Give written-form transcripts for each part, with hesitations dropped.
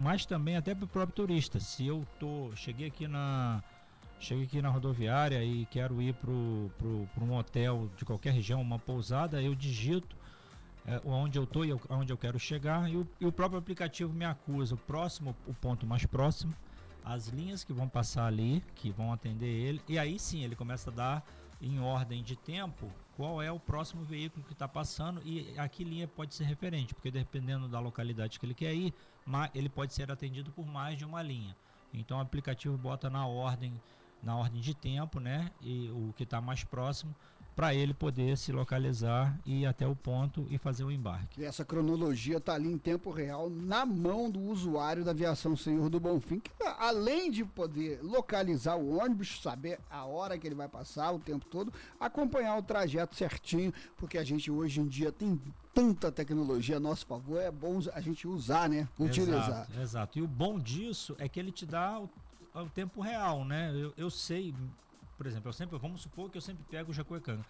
mas também até para o próprio turista. Se eu cheguei aqui na rodoviária e quero ir para um hotel de qualquer região, uma pousada, eu digito onde eu estou e onde eu quero chegar, e o próprio aplicativo me acusa o ponto mais próximo, as linhas que vão passar ali, que vão atender ele, e aí sim ele começa a dar em ordem de tempo qual é o próximo veículo que está passando e a que linha pode ser referente, porque dependendo da localidade que ele quer ir, ele pode ser atendido por mais de uma linha. Então o aplicativo bota na ordem de tempo, né, e o que está mais próximo, para ele poder se localizar e ir até o ponto e fazer o embarque. E essa cronologia está ali em tempo real, na mão do usuário da Aviação Senhor do Bonfim, que além de poder localizar o ônibus, saber a hora que ele vai passar, o tempo todo, acompanhar o trajeto certinho, porque a gente hoje em dia tem tanta tecnologia a nosso favor, é bom a gente usar, né? Utilizar. Exato. E o bom disso é que ele te dá o tempo real, né? Eu sei... Por exemplo, vamos supor que eu sempre pego o Jacuecanga.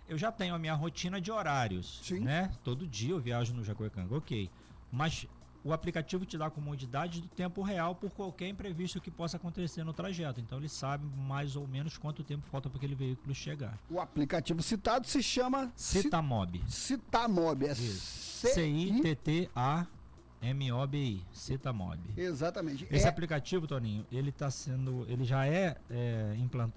Eu já tenho a minha rotina de horários, sim, né? Todo dia eu viajo no Jacuecanga, ok. Mas o aplicativo te dá a comodidade do tempo real por qualquer imprevisto que possa acontecer no trajeto. Então ele sabe mais ou menos quanto tempo falta para aquele veículo chegar. O aplicativo citado se chama Citamob. Citamob, CITTA MOBI, Citamob. Exatamente. Esse aplicativo, Toninho, ele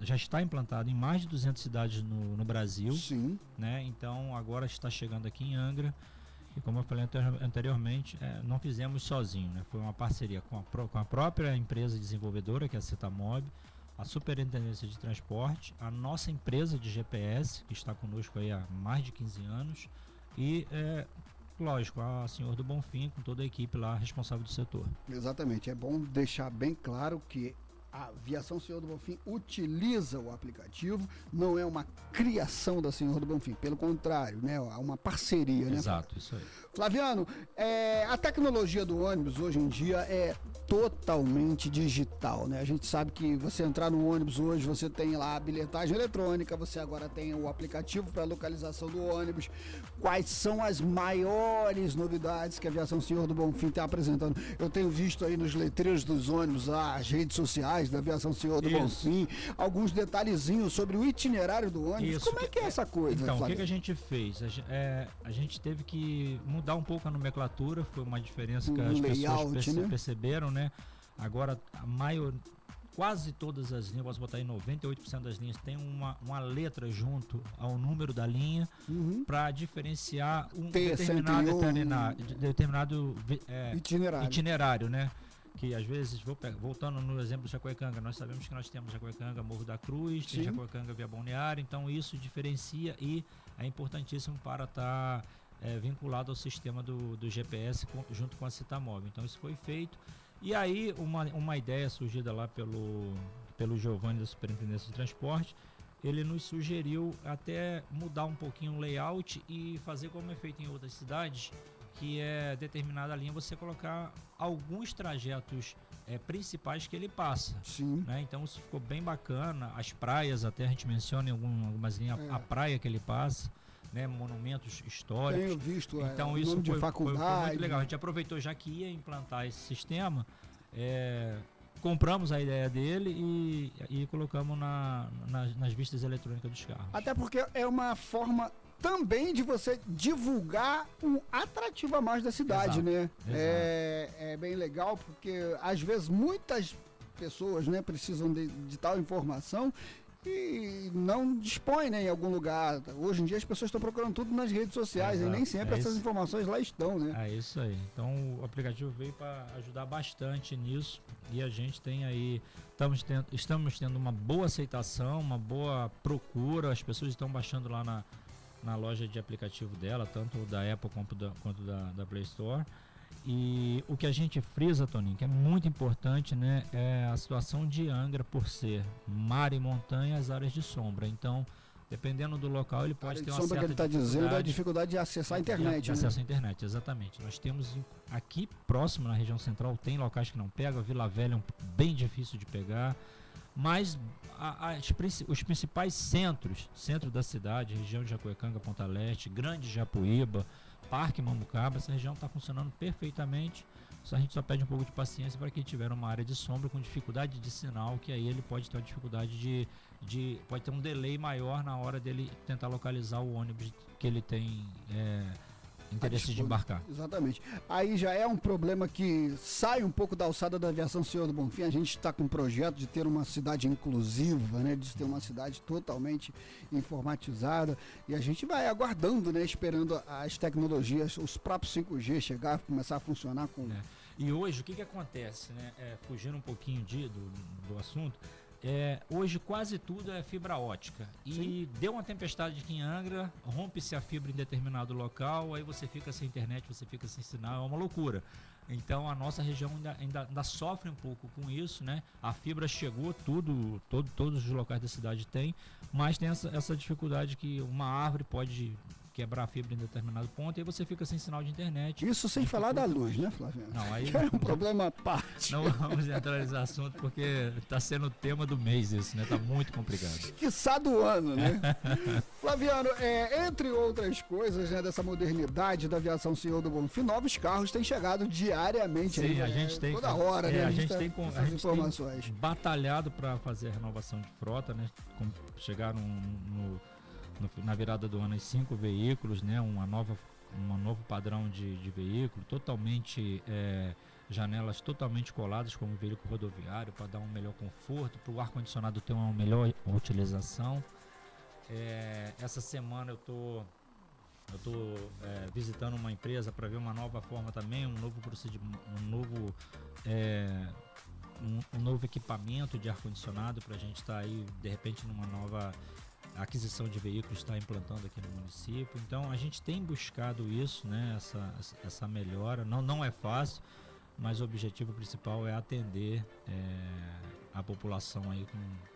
já está implantado em mais de 200 cidades no Brasil. Sim. Né? Então agora está chegando aqui em Angra. E como eu falei anteriormente, não fizemos sozinho, né? Foi uma parceria com a própria empresa desenvolvedora, que é a Citamob, a Superintendência de Transporte, a nossa empresa de GPS, que está conosco aí há mais de 15 anos, e lógico, a Senhor do Bonfim, com toda a equipe lá responsável do setor. Exatamente, é bom deixar bem claro que a Aviação Senhor do Bonfim utiliza o aplicativo, não é uma criação da Senhor do Bonfim, pelo contrário, né? É uma parceria, né? Exato, isso aí. Flaviano, a tecnologia do ônibus hoje em dia é totalmente digital, né? A gente sabe que você entrar no ônibus hoje, você tem lá a bilhetagem eletrônica, você agora tem o aplicativo para localização do ônibus. Quais são as maiores novidades que a Aviação Senhor do Bonfim está apresentando? Eu tenho visto aí nos letreiros dos ônibus, as redes sociais da Aviação Senhor do Bonfim, alguns detalhezinhos sobre o itinerário do ônibus. Isso. Como é que é essa coisa, Então, Flaviano? o que a gente fez? A gente teve que mudar um pouco a nomenclatura, foi uma diferença que as pessoas perceberam, né? Agora, quase todas as linhas, posso botar aí 98% das linhas, tem uma letra junto ao número da linha, para diferenciar um determinado itinerário, né? Que às vezes, voltando no exemplo do Jacuecanga, nós sabemos que nós temos Jacuecanga Morro da Cruz, tem Jacuecanga Via Balneário, então isso diferencia e é importantíssimo para estar vinculado ao sistema do GPS junto com a Citamob. Então isso foi feito. E aí uma ideia surgida lá pelo Giovanni da Superintendência de Transporte, ele nos sugeriu até mudar um pouquinho o layout e fazer como é feito em outras cidades, que é determinada linha você colocar alguns trajetos principais que ele passa. Sim. Né? Então isso ficou bem bacana. As praias, até a gente menciona em algumas linhas a praia que ele passa, né? Monumentos históricos. Tenho visto, então isso nome de faculdade. Foi muito legal. A gente aproveitou, já que ia implantar esse sistema, compramos a ideia dele e colocamos nas vistas eletrônicas dos carros. Até porque é uma forma também de você divulgar um atrativo a mais da cidade, né? É bem legal, porque às vezes muitas pessoas, né, precisam de tal informação e não dispõe, né, em algum lugar. Hoje em dia as pessoas estão procurando tudo nas redes sociais, e nem sempre essas informações lá estão, né? É isso aí. Então o aplicativo veio para ajudar bastante nisso e a gente tem aí, estamos tendo uma boa aceitação, uma boa procura, as pessoas estão baixando lá na loja de aplicativo dela, tanto da Apple quanto da Play Store. E o que a gente frisa, Toninho, que é muito importante, né, é a situação de Angra por ser mar e montanha, as áreas de sombra. Então, dependendo do local, ele pode ter uma certa que ele está dizendo é a dificuldade de acessar a internet. De acesso à internet, exatamente. Nós temos aqui próximo, na região central, tem locais que não pegam. Vila Velha é bem difícil de pegar. Mas os principais centro da cidade, região de Jacuecanga, Ponta Leste, Grande Japuíba, Parque Mambucaba, essa região está funcionando perfeitamente. a gente só pede um pouco de paciência para quem tiver uma área de sombra com dificuldade de sinal, que aí ele pode ter uma dificuldade pode ter um delay maior na hora dele tentar localizar o ônibus que ele tem interesse de embarcar. Exatamente. Aí já é um problema que sai um pouco da alçada da aviação Senhor do Bonfim. A gente está com um projeto de ter uma cidade inclusiva, né? De ter uma cidade totalmente informatizada. E a gente vai aguardando, né? Esperando as tecnologias, os próprios 5G chegar, começar a funcionar com... E hoje, o que acontece, né? Fugindo um pouquinho do assunto, hoje quase tudo é fibra ótica. E Sim. Deu uma tempestade aqui em Angra, rompe-se a fibra em determinado local, aí você fica sem internet, você fica sem sinal, é uma loucura. Então a nossa região ainda sofre um pouco com isso, né? A fibra chegou, todos os locais da cidade tem, mas tem essa dificuldade que uma árvore pode quebrar a fibra em determinado ponto e aí você fica sem sinal de internet. Isso sem falar da luz, né, Flávio? Não, aí é um problema à parte. Não vamos entrar nesse assunto porque está sendo o tema do mês isso, né? Tá muito complicado. Quiçá do ano, né? Flaviano, entre outras coisas, né, dessa modernidade da aviação Senhor do Bonfim, novos carros têm chegado diariamente. Sim, aí, a gente tem toda hora, né? A gente tem informações. Tem batalhado para fazer a renovação de frota, né? Chegaram na virada do ano 5 veículos, né? Um novo padrão de veículo, totalmente janelas totalmente coladas como veículo rodoviário para dar um melhor conforto, para o ar-condicionado ter uma melhor utilização. Essa semana eu tô visitando uma empresa para ver uma nova forma também, um novo procedimento, um novo equipamento de ar-condicionado para a gente estar aí de repente numa nova aquisição de veículos está implantando aqui no município. Então a gente tem buscado isso, né? Essa melhora. Não é fácil, mas o objetivo principal é atender a população aí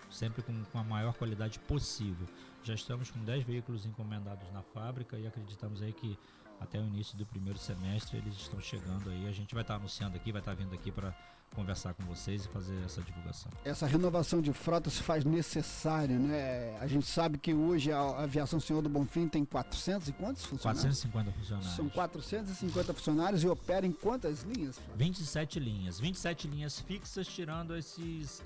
sempre com a maior qualidade possível. Já estamos com 10 veículos encomendados na fábrica e acreditamos aí que até o início do primeiro semestre eles estão chegando aí. A gente vai estar anunciando aqui, vai estar vindo aqui para conversar com vocês e fazer essa divulgação. Essa renovação de frota se faz necessário, né? A gente sabe que hoje a aviação Senhor do Bonfim tem 400 e quantos funcionários? 450 funcionários. São 450 funcionários e opera em quantas linhas? 27 linhas. 27 linhas fixas, tirando esses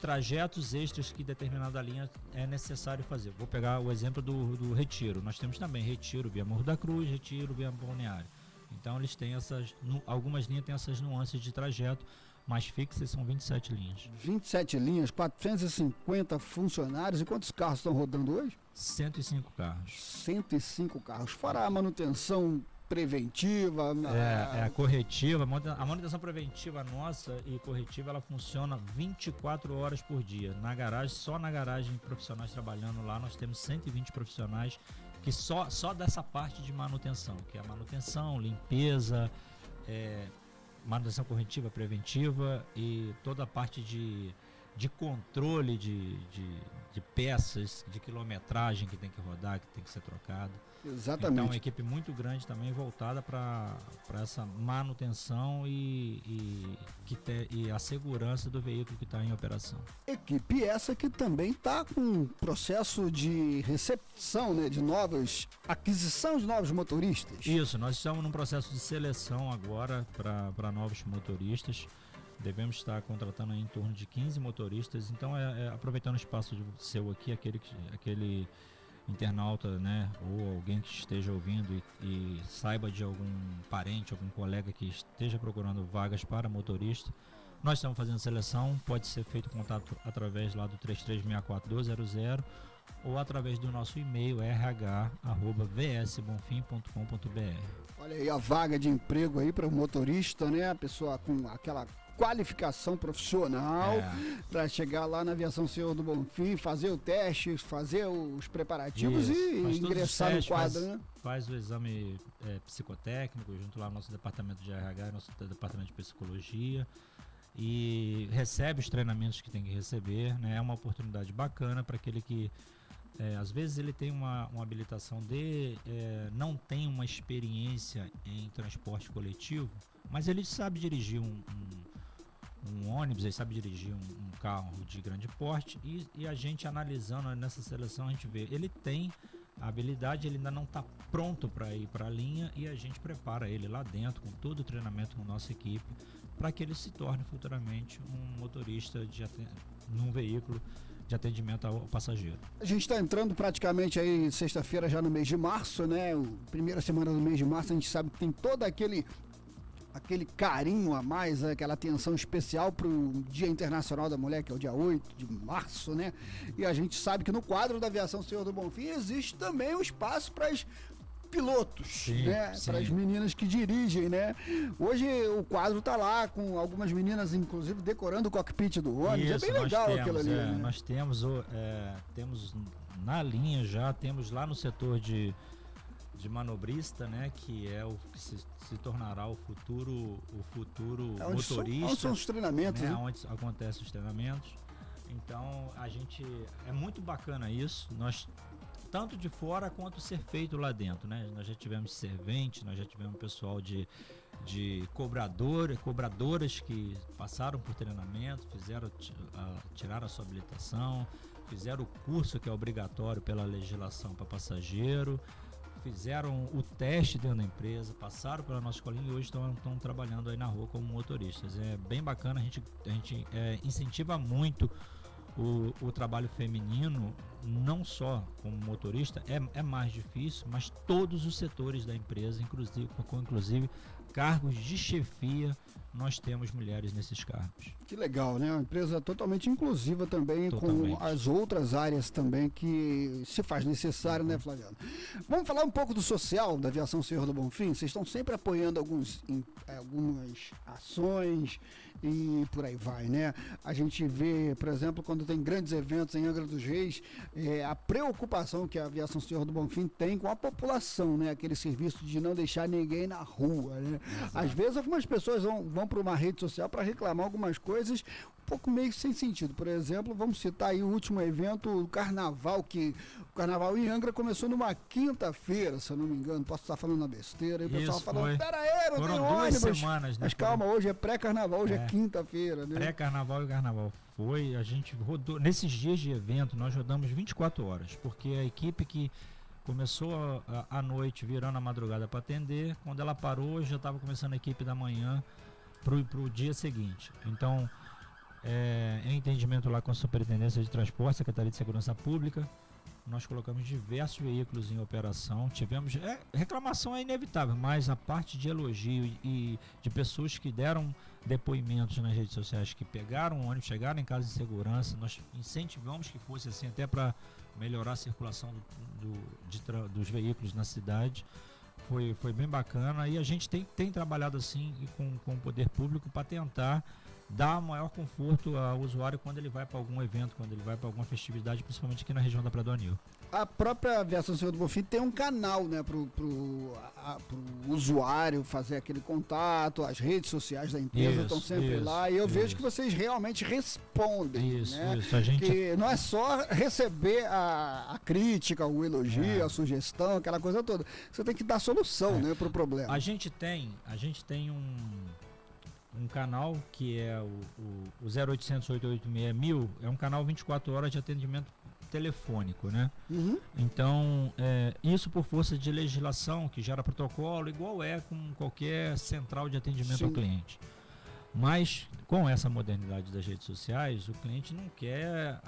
trajetos extras que determinada linha é necessário fazer. Vou pegar o exemplo do Retiro. Nós temos também Retiro via Morro da Cruz, Retiro via Balneário. Então eles têm algumas linhas têm essas nuances de trajeto, mas fixas são 27 linhas. 27 linhas, 450 funcionários. E quantos carros estão rodando hoje? 105 carros. 105 carros, fora a manutenção preventiva. Corretiva. A manutenção preventiva nossa e corretiva, ela funciona 24 horas por dia. Na garagem, só na garagem, profissionais trabalhando lá, nós temos 120 profissionais que só dessa parte de manutenção, que é a manutenção, limpeza, manutenção corretiva, preventiva e toda a parte de controle de peças, de quilometragem que tem que rodar, que tem que ser trocado. Exatamente. Então, uma equipe muito grande também voltada para essa manutenção e a segurança do veículo que está em operação. Equipe essa que também está com um processo de recepção, né, de aquisição de novos motoristas. Isso, nós estamos num processo de seleção agora para novos motoristas. Devemos estar contratando em torno de 15 motoristas. Então, aproveitando o espaço seu aqui, aquele internauta, né, ou alguém que esteja ouvindo e saiba de algum parente, algum colega que esteja procurando vagas para motorista, nós estamos fazendo seleção. Pode ser feito contato através lá do 3364-200 ou através do nosso e-mail rh@vsbonfim.com.br. Olha aí a vaga de emprego aí para o motorista, né, a pessoa com aquela qualificação profissional para chegar lá na aviação Senhor do Bonfim, fazer o teste, fazer os preparativos e ingressar no quadro, né? Faz o exame psicotécnico junto lá no nosso departamento de RH, nosso departamento de psicologia e recebe os treinamentos que tem que receber, né? É uma oportunidade bacana para aquele que às vezes ele tem uma habilitação não tem uma experiência em transporte coletivo, mas ele sabe dirigir um ônibus, ele sabe dirigir um carro de grande porte e a gente analisando nessa seleção, a gente vê, ele tem a habilidade, ele ainda não está pronto para ir para a linha e a gente prepara ele lá dentro com todo o treinamento com nossa equipe para que ele se torne futuramente um motorista num veículo de atendimento ao passageiro. A gente está entrando praticamente aí sexta-feira já no mês de março, né? Primeira semana do mês de março, a gente sabe que tem todo aquele carinho a mais, aquela atenção especial para o Dia Internacional da Mulher, que é o dia 8 de março, né? E a gente sabe que no quadro da Aviação Senhor do Bonfim existe também um espaço para as pilotos, sim, né? Para as meninas que dirigem, né? Hoje o quadro tá lá com algumas meninas, inclusive, decorando o cockpit do ônibus. Isso, é bem legal aquilo ali. Né? Nós temos na linha já, temos lá no setor de manobrista, né, que é o que se tornará o futuro motorista. Onde são os treinamentos, né, né? onde acontecem os treinamentos. Então, é muito bacana isso. Nós, tanto de fora quanto ser feito lá dentro, né? Nós já tivemos servente, nós já tivemos pessoal de cobradoras que passaram por treinamento, tiraram a sua habilitação, fizeram o curso que é obrigatório pela legislação para passageiro, fizeram o teste dentro da empresa, passaram pela nossa escolinha e hoje estão trabalhando aí na rua como motoristas. É bem bacana, a gente incentiva muito o trabalho feminino, não só como motorista, é mais difícil, mas todos os setores da empresa, inclusive cargos de chefia, nós temos mulheres nesses cargos. Que legal, né? Uma empresa totalmente inclusiva também, totalmente. Com as outras áreas também que se faz necessário, né, Flaviano? Vamos falar um pouco do social da Aviação Senhor do Bonfim? Vocês estão sempre apoiando algumas ações e por aí vai, né? A gente vê, por exemplo, quando tem grandes eventos em Angra dos Reis, a preocupação que a Aviação Senhor do Bonfim tem com a população, né? Aquele serviço de não deixar ninguém na rua, né? Às vezes algumas pessoas vão para uma rede social para reclamar algumas coisas um pouco meio sem sentido. Por exemplo, vamos citar aí o último evento, o Carnaval, que o Carnaval em Angra começou numa quinta-feira, se eu não me engano, posso estar falando uma besteira, e o pessoal falando, pera aí, não tem ônibus. 2 semanas, né? Mas calma, hoje é pré-carnaval, hoje é quinta-feira, né? Pré-carnaval e carnaval. A gente rodou, nesses dias de evento, nós rodamos 24 horas, porque a equipe que começou à noite, virando a madrugada para atender, quando ela parou, já estava começando a equipe da manhã para o dia seguinte. Então, em entendimento lá com a Superintendência de Transporte, Secretaria de Segurança Pública, nós colocamos diversos veículos em operação. Tivemos, reclamação é inevitável, mas a parte de elogio e de pessoas que deram depoimentos nas redes sociais, que pegaram o ônibus, chegaram em casa em segurança, nós incentivamos que fosse assim, até para melhorar a circulação dos veículos na cidade. Foi bem bacana e a gente tem trabalhado assim com o poder público para tentar dar maior conforto ao usuário quando ele vai para algum evento, quando ele vai para alguma festividade, principalmente aqui na região da Praia do Anil. A própria Aviação Senhor do Bonfim tem um canal, né, pro usuário fazer aquele contato, as redes sociais da empresa estão sempre lá, e eu vejo que vocês realmente respondem, né? Isso. A gente... Que não é só receber a crítica, o elogio, a sugestão, aquela coisa toda. Você tem que dar solução, né, pro problema. A gente tem um canal que é o 0800 886 1000, é um canal 24 horas de atendimento telefônico, né? Uhum. Então, isso por força de legislação que gera protocolo, igual com qualquer central de atendimento ao cliente. Mas com essa modernidade das redes sociais, o cliente não quer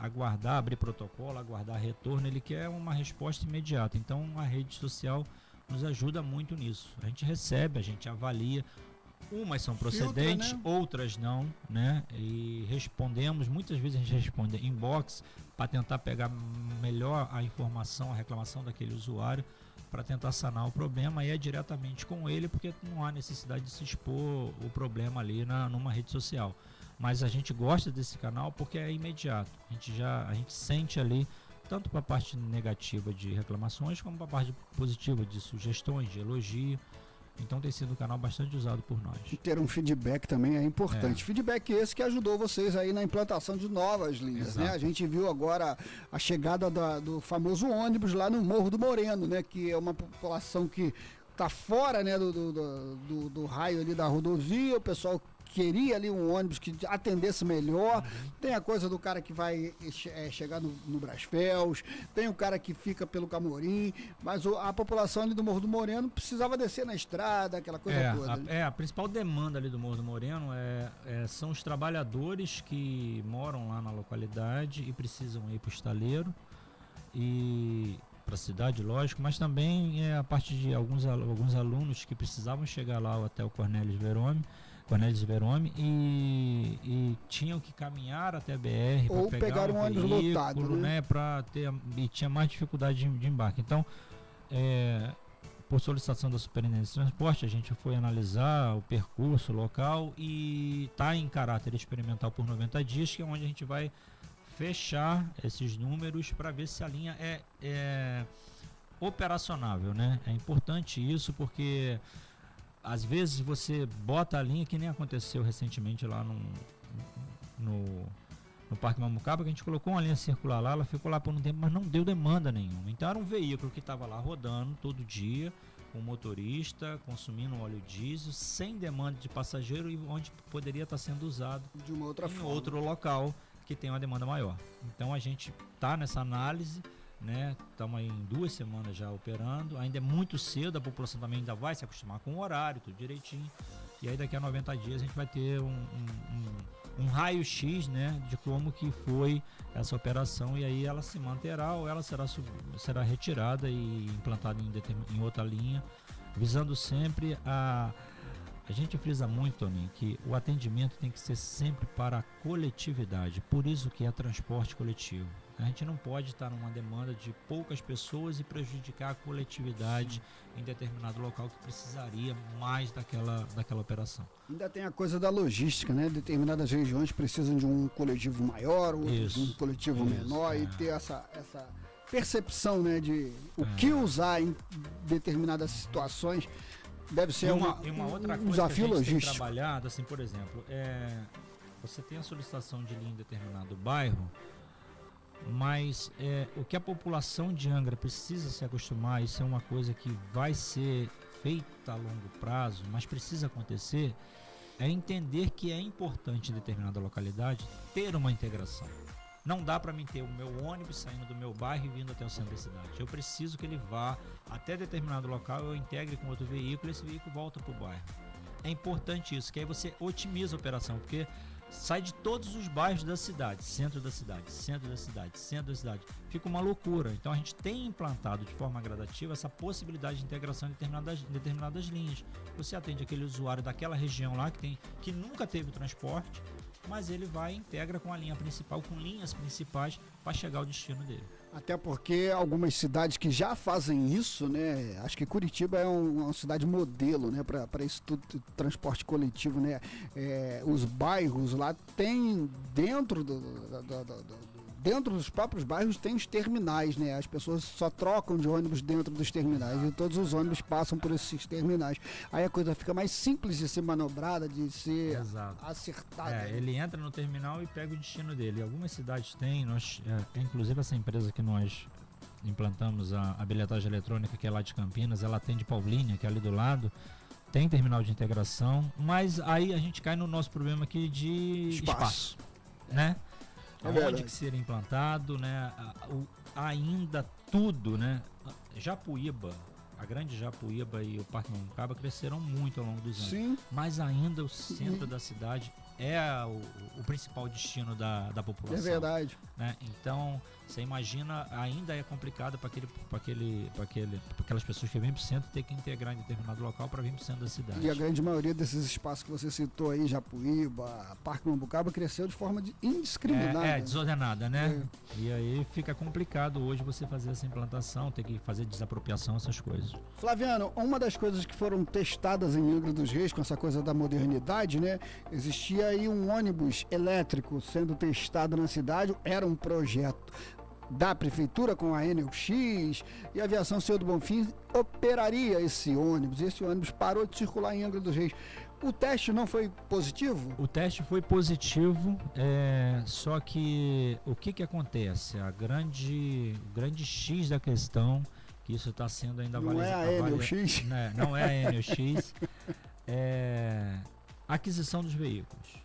abrir protocolo, aguardar retorno, ele quer uma resposta imediata. Então a rede social nos ajuda muito nisso. A gente recebe, a gente avalia. Umas são procedentes, né? Outras não, né? E respondemos, muitas vezes a gente responde inbox para tentar pegar melhor a informação, a reclamação daquele usuário, para tentar sanar o problema, e é diretamente com ele, porque não há necessidade de se expor o problema ali numa rede social. Mas a gente gosta desse canal porque é imediato. A gente sente ali, tanto para a parte negativa de reclamações, como para a parte positiva de sugestões, de elogio. Então tem sido um canal bastante usado por nós. E ter um feedback também é importante. Feedback esse que ajudou vocês aí na implantação de novas linhas, né? A gente viu agora a chegada do famoso ônibus lá no Morro do Moreno, né? Que é uma população que está fora, né, do raio ali da rodovia, o pessoal queria ali um ônibus que atendesse melhor. Tem a coisa do cara que vai chegar no Brasfels, tem o cara que fica pelo Camorim, mas a população ali do Morro do Moreno precisava descer na estrada, aquela coisa toda. A principal demanda ali do Morro do Moreno são os trabalhadores que moram lá na localidade e precisam ir para o estaleiro e para a cidade, lógico, mas também a parte de alguns alunos que precisavam chegar lá até o Cornélio Verome e tinham que caminhar até a BR para pegar um ônibus veículo, lotado, né? E tinha mais dificuldade de embarque. Então, por solicitação da Superintendência de Transporte, a gente foi analisar o percurso local e está em caráter experimental por 90 dias, que é onde a gente vai fechar esses números para ver se a linha é operacionável, né? É importante isso porque às vezes você bota a linha, que nem aconteceu recentemente lá no Parque Mamucaba, que a gente colocou uma linha circular lá, ela ficou lá por um tempo, mas não deu demanda nenhuma. Então era um veículo que estava lá rodando todo dia, com motorista, consumindo óleo diesel, sem demanda de passageiro, e onde poderia estar sendo usado de uma outra forma, outro local que tem uma demanda maior. Então a gente está nessa análise, né? Estamos aí em 2 semanas já operando, ainda é muito cedo, a população também ainda vai se acostumar com o horário, tudo direitinho, e aí daqui a 90 dias a gente vai ter um raio-x, né, de como que foi essa operação, e aí ela se manterá ou ela será retirada e implantada em outra linha, visando sempre a gente frisa muito, Toninho, que o atendimento tem que ser sempre para a coletividade, por isso que é transporte coletivo. A gente não pode estar numa demanda de poucas pessoas e prejudicar a coletividade em determinado local que precisaria mais daquela operação. Ainda tem a coisa da logística, né? Determinadas regiões precisam de um coletivo maior, outras de um coletivo menor, e ter essa percepção, né, de o que usar em determinadas situações. Deve ser uma outra coisa desafio que a gente logístico. tem trabalhado, assim, por exemplo, você tem a solicitação de linha em determinado bairro, mas o que a população de Angra precisa se acostumar, isso é uma coisa que vai ser feita a longo prazo, mas precisa acontecer, é entender que é importante em determinada localidade ter uma integração. Não dá para mim ter o meu ônibus saindo do meu bairro e vindo até o centro da cidade. Eu preciso que ele vá até determinado local, eu integre com outro veículo e esse veículo volta para o bairro. É importante isso, que aí você otimiza a operação, porque sai de todos os bairros da cidade, centro da cidade, centro da cidade, centro da cidade. Fica uma loucura. Então a gente tem implantado de forma gradativa essa possibilidade de integração em determinadas linhas. Você atende aquele usuário daquela região lá que nunca teve o transporte, mas ele vai e integra com a linha principal, com linhas principais para chegar ao destino dele. Até porque algumas cidades que já fazem isso, né? Acho que Curitiba é uma cidade modelo, né? Para isso tudo, transporte coletivo, né? Os bairros lá tem dentro dentro dos próprios bairros tem os terminais, né? As pessoas só trocam de ônibus dentro dos terminais e todos os ônibus passam por esses terminais. Aí a coisa fica mais simples de ser manobrada, de ser acertada. Ele entra no terminal e pega o destino dele. Algumas cidades têm, inclusive essa empresa que nós implantamos, a bilhetagem eletrônica, que é lá de Campinas, ela atende Paulínia, que é ali do lado, tem terminal de integração, mas aí a gente cai no nosso problema aqui de espaço, né? Onde que seria implantado, né? Ainda tudo, né? Japuíba, a grande Japuíba e o Parque Mamucaba cresceram muito ao longo dos anos. Sim. Mas ainda o centro da cidade é o principal destino da população. É verdade. Né? Então, você imagina, ainda é complicado para aquelas pessoas que vêm para o centro ter que integrar em determinado local para vir para o centro da cidade. E a grande maioria desses espaços que você citou aí, Japuíba, Parque Mamucaba, cresceu de forma indiscriminada. Desordenada, né? E aí fica complicado hoje você fazer essa implantação, ter que fazer desapropriação, essas coisas. Flaviano, uma das coisas que foram testadas em Angra dos Reis, com essa coisa da modernidade, né? Existia aí um ônibus elétrico sendo testado na cidade, era um projeto da prefeitura com a Enel-X, e a Aviação Senhor do Bonfim operaria esse ônibus parou de circular em Angra dos Reis. O teste não foi positivo? O teste foi positivo, só que o que acontece? O grande X da questão, que isso está sendo ainda avaliado. Não é a Enel-X? Não é a Enel-X. Aquisição dos veículos.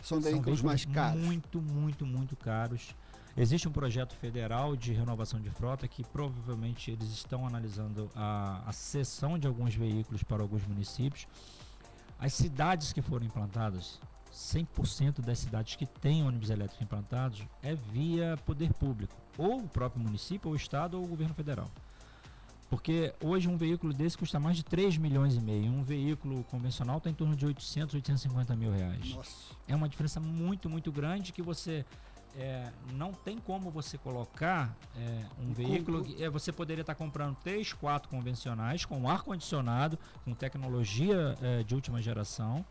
São veículos mais caros. Muito caros. Existe um projeto federal de renovação de frota que provavelmente eles estão analisando a cessão de alguns veículos para alguns municípios. As cidades que foram implantadas, 100% das cidades que têm ônibus elétricos implantados é via poder público, ou o próprio município, ou o estado, ou o governo federal. Porque hoje um veículo desse custa mais de 3 milhões e meio. Um veículo convencional está em torno de 850 mil reais. Nossa. É uma diferença muito grande que você não tem como você colocar um veículo que você poderia estar comprando 3, 4 convencionais com ar-condicionado, com tecnologia de última geração,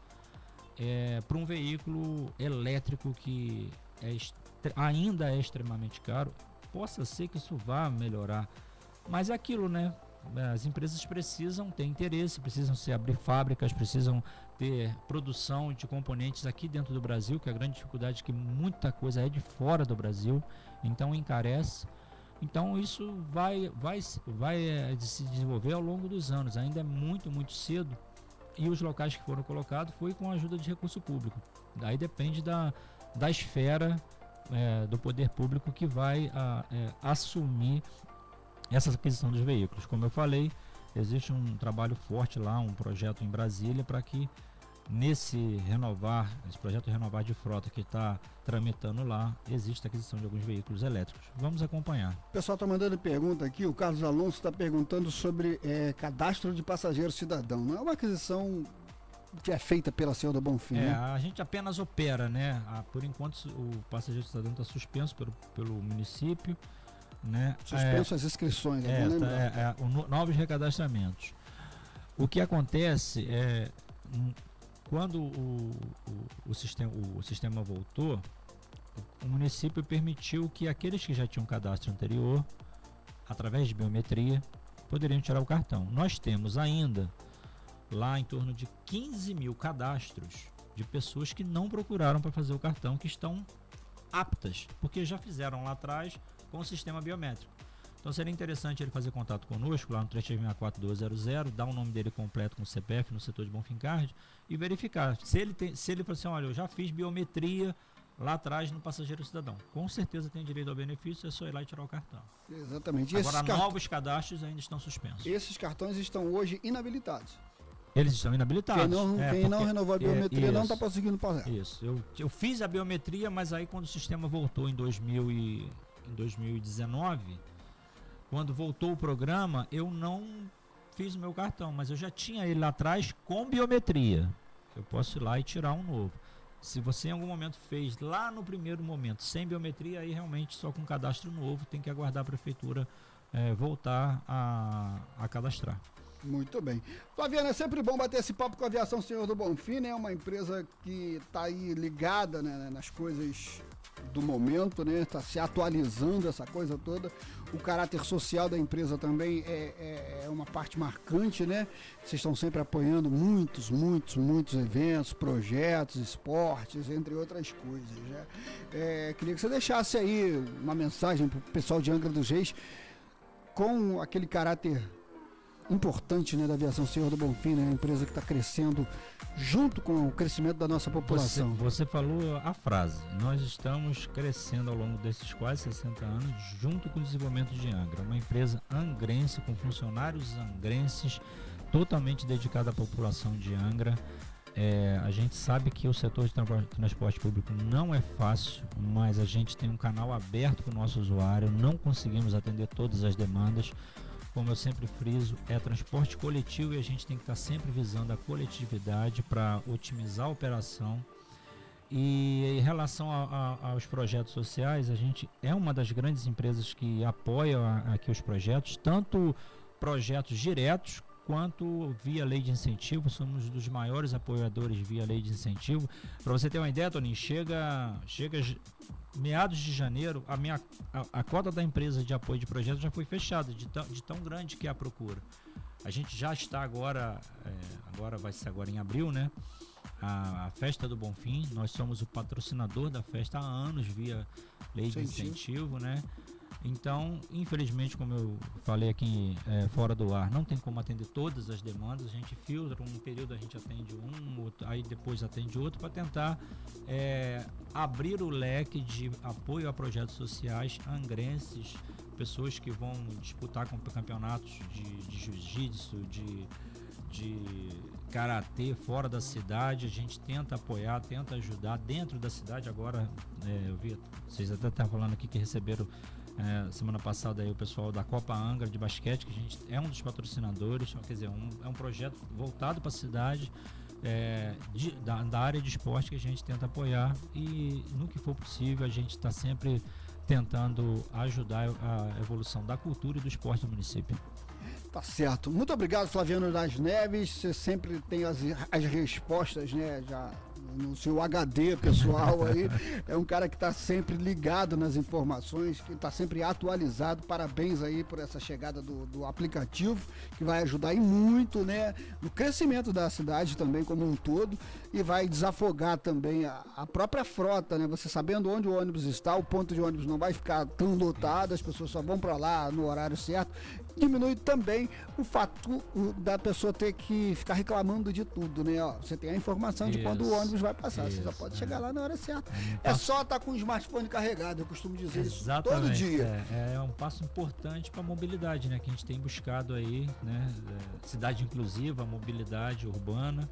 para um veículo elétrico que ainda é extremamente caro. Possa ser que isso vá melhorar, mas é aquilo, né? As empresas precisam ter interesse, precisam se abrir fábricas, precisam ter produção de componentes aqui dentro do Brasil, que a grande dificuldade é que muita coisa é de fora do Brasil, então encarece. Então isso vai se desenvolver ao longo dos anos, ainda é muito cedo, e os locais que foram colocados foi com a ajuda de recurso público. Daí depende da esfera do poder público que vai assumir essa aquisição dos veículos. Como eu falei, existe um trabalho forte lá, um projeto em Brasília para que esse projeto Renovar de Frota que está tramitando lá, existe a aquisição de alguns veículos elétricos. Vamos acompanhar. O pessoal está mandando pergunta aqui, o Carlos Alonso está perguntando sobre cadastro de passageiro cidadão. Não é uma aquisição que é feita pela Senhor do Bonfim, né? A gente apenas opera, né? Por enquanto o passageiro cidadão está suspenso pelo município, né? Suspenso as inscrições, novos recadastramentos. O que acontece quando o sistema voltou, o município permitiu que aqueles que já tinham cadastro anterior, através de biometria, poderiam tirar o cartão. Nós temos ainda lá em torno de 15 mil cadastros de pessoas que não procuraram para fazer o cartão, que estão aptas, porque já fizeram lá atrás com o sistema biométrico. Então seria interessante ele fazer contato conosco lá no 3364-200, dar o nome dele completo com o CPF no setor de Bonfincard e verificar. Se ele falar assim, olha, eu já fiz biometria lá atrás no passageiro cidadão, com certeza tem direito ao benefício, é só ir lá e tirar o cartão. Exatamente. Agora novos cadastros ainda estão suspensos. Esses cartões estão hoje inabilitados. Eles estão inabilitados. Quem não renovou a biometria não está conseguindo passar. Isso. Eu fiz a biometria, mas aí quando o sistema voltou em 2019, quando voltou o programa, eu não fiz o meu cartão, mas eu já tinha ele lá atrás com biometria. Eu posso ir lá e tirar um novo. Se você em algum momento fez lá no primeiro momento sem biometria, aí realmente só com cadastro novo, tem que aguardar a prefeitura voltar a cadastrar. Muito bem. Flaviana, é sempre bom bater esse papo com a Aviação Senhor do Bonfim, né? Uma empresa que está aí ligada, né, nas coisas do momento, né? Está se atualizando essa coisa toda. O caráter social da empresa também é uma parte marcante, né? Vocês estão sempre apoiando muitos eventos, projetos, esportes, entre outras coisas, né? Queria que você deixasse aí uma mensagem para o pessoal de Angra dos Reis com aquele caráter importante, né, da Aviação Senhor do Bonfim, né, a empresa que está crescendo junto com o crescimento da nossa população. Você falou a frase, nós estamos crescendo ao longo desses quase 60 anos junto com o desenvolvimento de Angra, uma empresa angrense com funcionários angrenses totalmente dedicada à população de Angra. A gente sabe que o setor de transporte público não é fácil, mas a gente tem um canal aberto para o nosso usuário, não conseguimos atender todas as demandas. Como eu sempre friso, é transporte coletivo e a gente tem que estar sempre visando a coletividade para otimizar a operação. E em relação aos projetos sociais, a gente é uma das grandes empresas que apoia aqui os projetos, tanto projetos diretos quanto via lei de incentivo. Somos dos maiores apoiadores via lei de incentivo. Para você ter uma ideia, Toninho, chega meados de janeiro, a cota da empresa de apoio de projetos já foi fechada, de tão grande que é a procura. A gente já está agora vai ser agora em abril, né? A Festa do Bonfim, nós somos o patrocinador da festa há anos via lei de incentivo, né? Então, infelizmente, como eu falei aqui fora do ar, não tem como atender todas as demandas. A gente filtra, um período a gente atende outro, aí depois atende outro, para tentar abrir o leque de apoio a projetos sociais angrenses, pessoas que vão disputar com campeonatos de jiu-jitsu, de karatê fora da cidade. A gente tenta apoiar, tenta ajudar dentro da cidade. Agora, eu vi, vocês até estavam falando aqui que receberam semana passada aí o pessoal da Copa Angra de basquete, que a gente é um dos patrocinadores, quer dizer, é um projeto voltado para a cidade, da área de esporte, que a gente tenta apoiar, e no que for possível a gente está sempre tentando ajudar a evolução da cultura e do esporte do município. Tá certo. Muito obrigado, Flaviano das Neves. Você sempre tem as respostas, né? Já no seu HD pessoal aí. É um cara que está sempre ligado nas informações, que está sempre atualizado. Parabéns aí por essa chegada do aplicativo, que vai ajudar e muito, né, no crescimento da cidade também como um todo, e vai desafogar também a própria frota, né? Você sabendo onde o ônibus está, o ponto de ônibus não vai ficar tão lotado, as pessoas só vão para lá no horário certo. Diminui também o fato da pessoa ter que ficar reclamando de tudo, né? Ó, você tem a informação de quando o ônibus vai passar, você só pode chegar lá na hora certa. É só estar com o smartphone carregado, eu costumo dizer isso todo dia. É um passo importante para a mobilidade, né? Que a gente tem buscado aí, né? Cidade inclusiva, mobilidade urbana,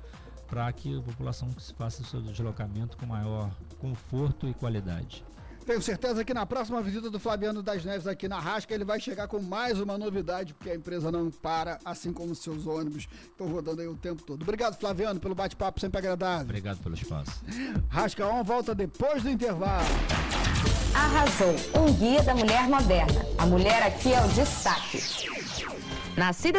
para que a população faça o seu deslocamento com maior conforto e qualidade. Tenho certeza que na próxima visita do Flaviano das Neves aqui na Rasca, ele vai chegar com mais uma novidade, porque a empresa não para, assim como os seus ônibus estão rodando aí o tempo todo. Obrigado, Flaviano, pelo bate-papo sempre agradável. Obrigado pelo espaço. Rasca On volta depois do intervalo. Arrasou, um guia da mulher moderna. A mulher aqui é o destaque. Nascida